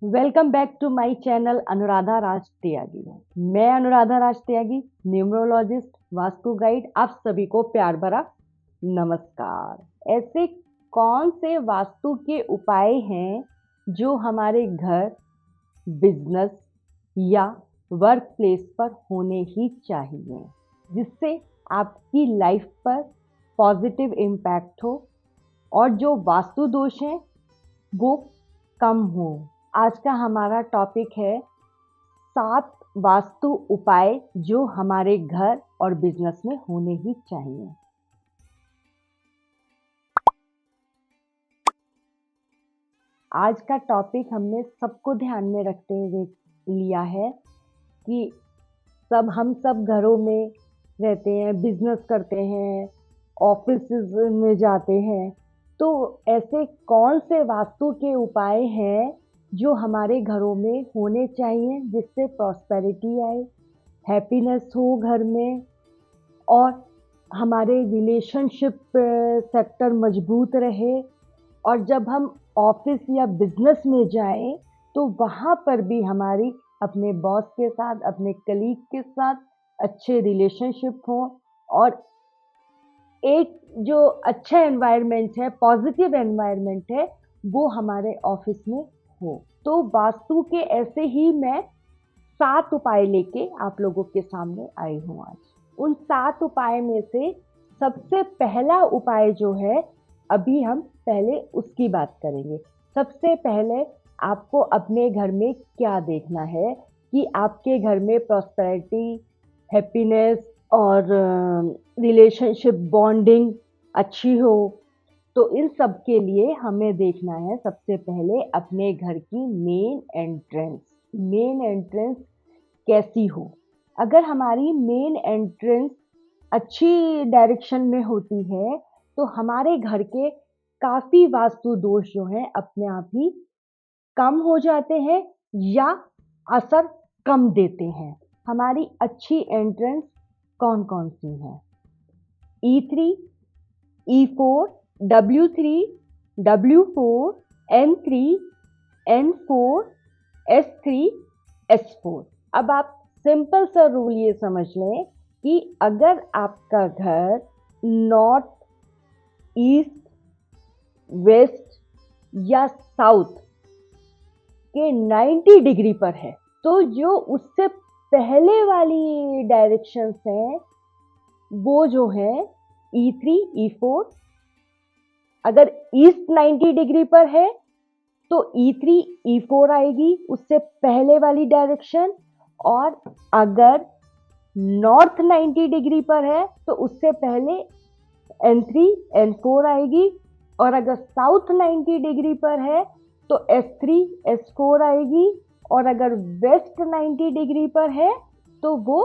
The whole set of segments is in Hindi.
Welcome back to my channel Anuradha Raj Tyagi. मैं अनुराधा राज त्यागी, न्यूमरोलॉजिस्ट, वास्तु गाइड, आप सभी को प्यार भरा नमस्कार। ऐसे कौन से वास्तु के उपाय हैं जो हमारे घर, बिजनेस या वर्क प्लेस पर होने ही चाहिए, जिससे आपकी लाइफ पर पॉजिटिव इम्पैक्ट हो और जो वास्तु दोष हैं वो कम हो। आज का हमारा टॉपिक है 7 वास्तु उपाय जो हमारे घर और बिजनेस में होने ही चाहिए। आज का टॉपिक हमने सबको ध्यान में रखते हुए लिया है कि हम सब घरों में रहते हैं, बिजनेस करते हैं, ऑफिस में जाते हैं। तो ऐसे कौन से वास्तु के उपाय हैं जो हमारे घरों में होने चाहिए जिससे प्रॉस्पेरिटी आए, हैप्पीनेस हो घर में और हमारे रिलेशनशिप सेक्टर मजबूत रहे। और जब हम ऑफिस या बिजनेस में जाएं तो वहाँ पर भी हमारी अपने बॉस के साथ, अपने कलीग के साथ अच्छे रिलेशनशिप हो और एक जो अच्छा एनवायरनमेंट है, पॉजिटिव एनवायरनमेंट है, वो हमारे ऑफिस में हो। तो वास्तु के ऐसे ही मैं 7 उपाय लेके आप लोगों के सामने आई हूँ आज। उन 7 उपाय में से सबसे पहला उपाय जो है, अभी हम पहले उसकी बात करेंगे। सबसे पहले आपको अपने घर में क्या देखना है कि आपके घर में प्रॉस्पेरिटी, हैप्पीनेस और रिलेशनशिप बॉन्डिंग अच्छी हो। तो इन सब के लिए हमें देखना है सबसे पहले अपने घर की मेन एंट्रेंस। मेन एंट्रेंस कैसी हो? अगर हमारी मेन एंट्रेंस अच्छी डायरेक्शन में होती है तो हमारे घर के काफ़ी वास्तु दोष जो हैं अपने आप ही कम हो जाते हैं या असर कम देते हैं। हमारी अच्छी एंट्रेंस कौन कौन सी हैं? E3, E4, W3, W4, N3, N4, S3, S4। अब आप सिंपल सा रूल ये समझ लें कि अगर आपका घर नॉर्थ, ईस्ट, वेस्ट या साउथ के 90 डिग्री पर है तो जो उससे पहले वाली डायरेक्शंस हैं वो जो है E3, E4। अगर ईस्ट 90 डिग्री पर है तो E3, E4 आएगी, उससे पहले वाली डायरेक्शन। और अगर नॉर्थ 90 डिग्री पर है तो उससे पहले N3, N4 आएगी। और अगर साउथ 90 डिग्री पर है तो S3, S4 आएगी। और अगर वेस्ट 90 डिग्री पर है तो वो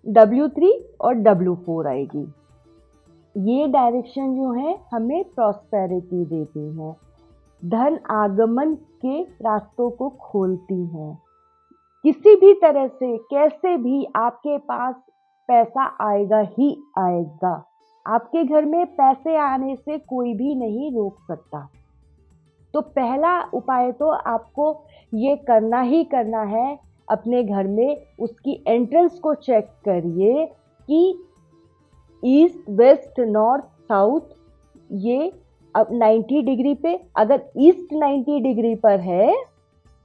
W3 और W4 आएगी। ये डायरेक्शन जो है हमें प्रॉस्पेरिटी देती हैं, धन आगमन के रास्तों को खोलती हैं। किसी भी तरह से कैसे भी आपके पास पैसा आएगा ही आएगा। आपके घर में पैसे आने से कोई भी नहीं रोक सकता। तो पहला उपाय तो आपको ये करना ही करना है, अपने घर में उसकी एंट्रेंस को चेक करिए कि ईस्ट, वेस्ट, नॉर्थ, साउथ ये अब 90 डिग्री पे। अगर ईस्ट 90 डिग्री पर है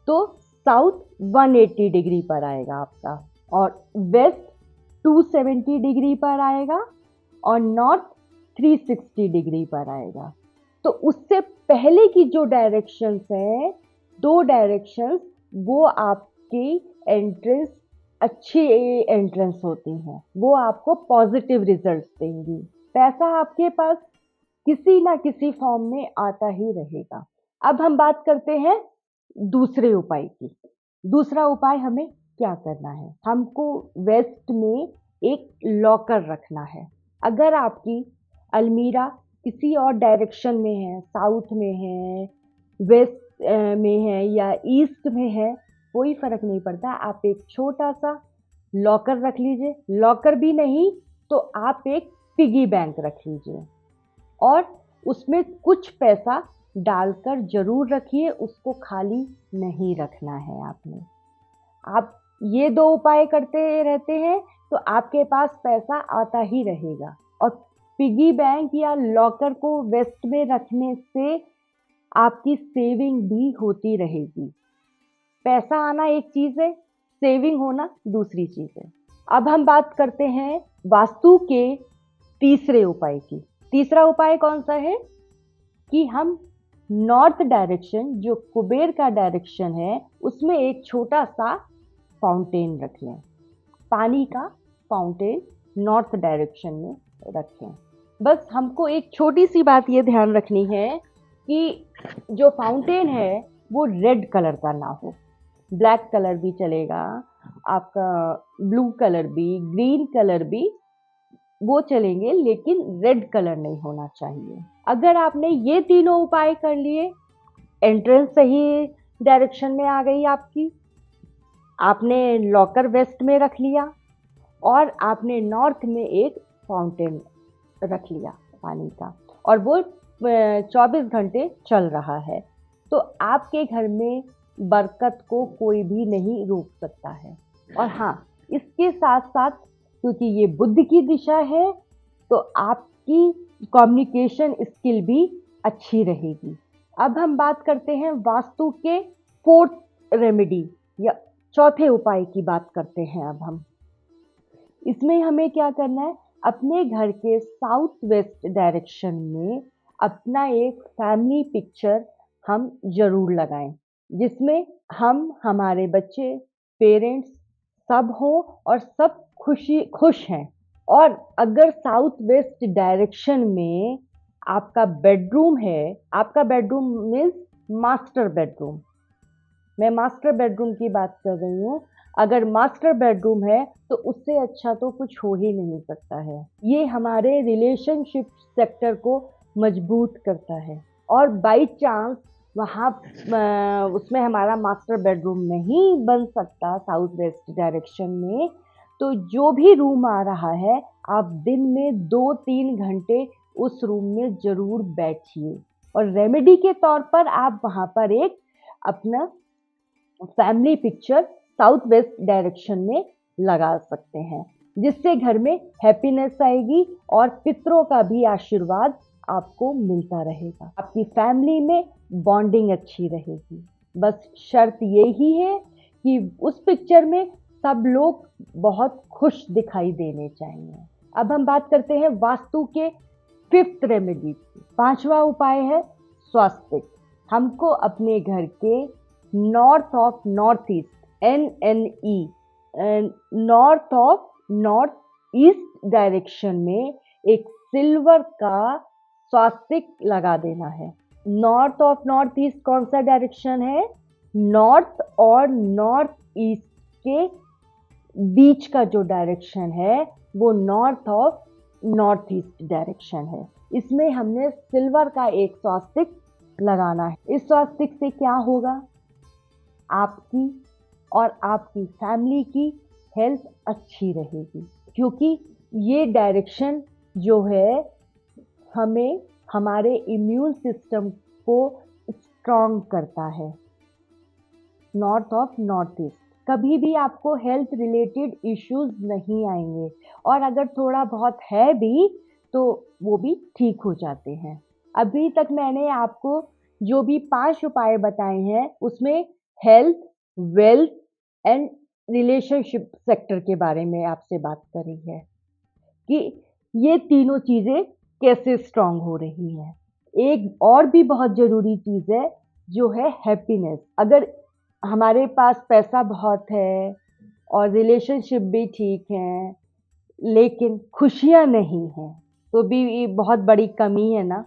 तो साउथ 180 डिग्री पर आएगा आपका, और वेस्ट 270 डिग्री पर आएगा और नॉर्थ 360 डिग्री पर आएगा। तो उससे पहले की जो डायरेक्शंस हैं, 2 डायरेक्शंस, वो आपकी एंट्रेंस अच्छी एंट्रेंस होती हैं, वो आपको पॉजिटिव रिजल्ट्स देंगी। पैसा आपके पास किसी ना किसी फॉर्म में आता ही रहेगा। अब हम बात करते हैं दूसरे उपाय की। दूसरा उपाय हमें क्या करना है? हमको वेस्ट में एक लॉकर रखना है। अगर आपकी अलमीरा किसी और डायरेक्शन में है, साउथ में है, वेस्ट में है या ईस्ट में है, कोई फर्क नहीं पड़ता। आप एक छोटा सा लॉकर रख लीजिए। लॉकर भी नहीं तो आप एक पिगी बैंक रख लीजिए और उसमें कुछ पैसा डालकर जरूर रखिए, उसको खाली नहीं रखना है आपने। आप ये 2 उपाय करते रहते हैं तो आपके पास पैसा आता ही रहेगा। और पिगी बैंक या लॉकर को वेस्ट में रखने से आपकी सेविंग भी होती रहेगी। पैसा आना एक चीज़ है, सेविंग होना दूसरी चीज़ है। अब हम बात करते हैं वास्तु के तीसरे उपाय की। तीसरा उपाय कौन सा है कि हम नॉर्थ डायरेक्शन, जो कुबेर का डायरेक्शन है, उसमें एक छोटा सा फाउंटेन रख लें। पानी का फाउंटेन नॉर्थ डायरेक्शन में रखें। बस हमको एक छोटी सी बात ये ध्यान रखनी है कि जो फाउंटेन है वो रेड कलर का ना हो। ब्लैक कलर भी चलेगा, आपका ब्लू कलर भी, ग्रीन कलर भी वो चलेंगे, लेकिन रेड कलर नहीं होना चाहिए। अगर आपने ये तीनों उपाय कर लिए, एंट्रेंस सही डायरेक्शन में आ गई आपकी, आपने लॉकर वेस्ट में रख लिया और आपने नॉर्थ में एक फाउंटेन रख लिया पानी का, और वो 24 घंटे चल रहा है, तो आपके घर में बरकत को कोई भी नहीं रोक सकता है। और हाँ, इसके साथ साथ क्योंकि ये बुध की दिशा है तो आपकी कम्युनिकेशन स्किल भी अच्छी रहेगी। अब हम बात करते हैं वास्तु के फोर्थ रेमेडी या चौथे उपाय की बात करते हैं। अब हम इसमें हमें क्या करना है, अपने घर के साउथ वेस्ट डायरेक्शन में अपना एक फैमिली पिक्चर हम जरूर लगाएं, जिसमें हम, हमारे बच्चे, पेरेंट्स सब हो और सब खुश हैं। और अगर साउथ वेस्ट डायरेक्शन में आपका बेडरूम है, आपका बेडरूम मीन्स मास्टर बेडरूम, मैं मास्टर बेडरूम की बात कर रही हूँ। अगर मास्टर बेडरूम है तो उससे अच्छा तो कुछ हो ही नहीं सकता है। ये हमारे रिलेशनशिप सेक्टर को मजबूत करता है। और बाई चांस वहाँ उसमें हमारा मास्टर बेडरूम नहीं बन सकता साउथ वेस्ट डायरेक्शन में, तो जो भी रूम आ रहा है आप दिन में 2-3 घंटे उस रूम में ज़रूर बैठिए, और रेमेडी के तौर पर आप वहाँ पर एक अपना family picture south west direction में लगा सकते हैं, जिससे घर में हैप्पीनेस आएगी और पितरों का भी आशीर्वाद आपको मिलता रहेगा। आपकी फैमिली में बॉन्डिंग अच्छी रहेगी। बस शर्त यही है कि उस पिक्चर में सब लोग बहुत खुश दिखाई देने चाहिए। अब हम बात करते हैं वास्तु के फिफ्थ रेमेडी की। पांचवा उपाय है स्वास्तिक। हमको अपने घर के north of north east, NNE, north of north east direction में एक सिल्वर का स्वास्तिक लगा देना है। नॉर्थ ऑफ नॉर्थ ईस्ट कौन सा डायरेक्शन है? नॉर्थ और नॉर्थ ईस्ट के बीच का जो डायरेक्शन है वो north of north east direction है। इसमें हमने सिल्वर का एक स्वास्तिक लगाना है। इस स्वास्तिक से क्या होगा, आपकी और आपकी फैमिली की हेल्थ अच्छी रहेगी, क्योंकि ये डायरेक्शन जो है हमें हमारे इम्यून सिस्टम को स्ट्रॉन्ग करता है। नॉर्थ ऑफ नॉर्थ ईस्ट, कभी भी आपको हेल्थ रिलेटेड इश्यूज नहीं आएंगे, और अगर थोड़ा बहुत है भी तो वो भी ठीक हो जाते हैं। अभी तक मैंने आपको जो भी 5 उपाय बताए हैं उसमें health, wealth and relationship sector के बारे में आपसे बात करी है कि ये तीनों चीज़ें कैसे स्ट्रांग हो रही हैं। एक और भी बहुत ज़रूरी चीज़ है जो है हैप्पीनेस। अगर हमारे पास पैसा बहुत है और रिलेशनशिप भी ठीक है, लेकिन खुशियाँ नहीं हैं, तो भी बहुत बड़ी कमी है ना।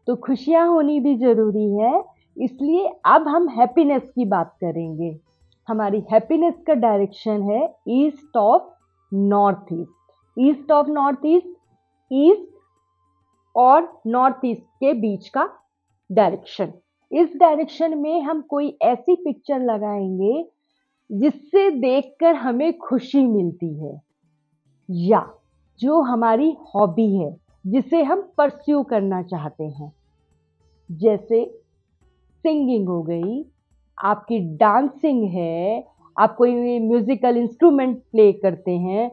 तो खुशियाँ होनी भी ज़रूरी है, इसलिए अब हम हैप्पीनेस की बात करेंगे। हमारी हैप्पीनेस का डायरेक्शन है east of north east. East of north east, east और नॉर्थ ईस्ट के बीच का डायरेक्शन। इस डायरेक्शन में हम कोई ऐसी पिक्चर लगाएंगे जिससे देखकर हमें खुशी मिलती है, या जो हमारी हॉबी है जिसे हम परस्यू करना चाहते हैं। जैसे सिंगिंग हो गई, आपकी डांसिंग है, आप कोई म्यूजिकल इंस्ट्रूमेंट प्ले करते हैं,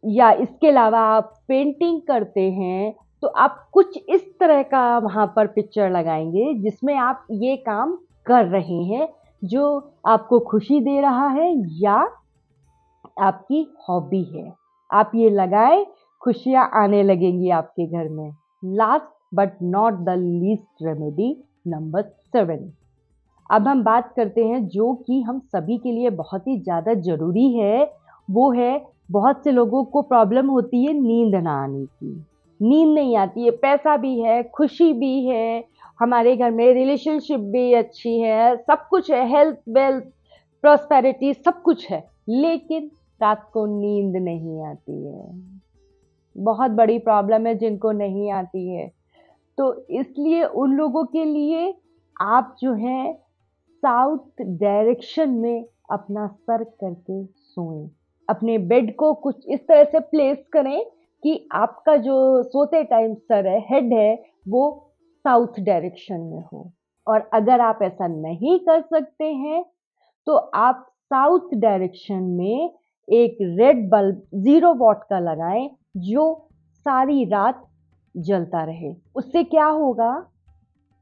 या इसके अलावा आप पेंटिंग करते हैं, तो आप कुछ इस तरह का वहाँ पर पिक्चर लगाएंगे जिसमें आप ये काम कर रहे हैं जो आपको खुशी दे रहा है या आपकी हॉबी है। आप ये लगाएं, खुशियाँ आने लगेंगी आपके घर में। Last but not the least remedy, number 7। अब हम बात करते हैं जो कि हम सभी के लिए बहुत ही ज़्यादा ज़रूरी है। वो है, बहुत से लोगों को प्रॉब्लम होती है नींद ना आने की। नींद नहीं आती है, पैसा भी है, खुशी भी है, हमारे घर में रिलेशनशिप भी अच्छी है, सब कुछ है, हेल्थ वेल्थ प्रॉस्पेरिटी सब कुछ है, लेकिन रात को नींद नहीं आती है। बहुत बड़ी प्रॉब्लम है जिनको नहीं आती है। तो इसलिए उन लोगों के लिए आप जो है साउथ डायरेक्शन में अपना सर करके सोएं। अपने बेड को कुछ इस तरह से प्लेस करें कि आपका जो सोते टाइम सर है, हेड है, वो साउथ डायरेक्शन में हो। और अगर आप ऐसा नहीं कर सकते हैं तो आप साउथ डायरेक्शन में एक रेड बल्ब 0 वॉट का लगाएं जो सारी रात जलता रहे। उससे क्या होगा,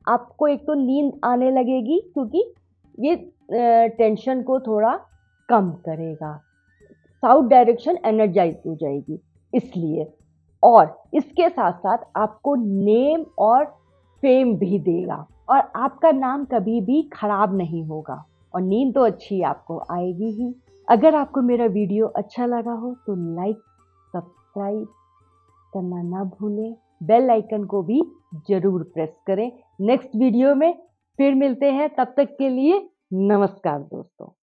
आपको एक तो नींद आने लगेगी क्योंकि ये टेंशन को थोड़ा कम करेगा। साउथ डायरेक्शन एनर्जाइज हो जाएगी इसलिए। और इसके साथ साथ आपको नेम और फेम भी देगा और आपका नाम कभी भी खराब नहीं होगा और नींद तो अच्छी आपको आएगी ही। अगर आपको मेरा वीडियो अच्छा लगा हो तो लाइक सब्सक्राइब करना ना भूलें, बेल आइकन को भी जरूर प्रेस करें। नेक्स्ट वीडियो में फिर मिलते हैं, तब तक के लिए नमस्कार दोस्तों।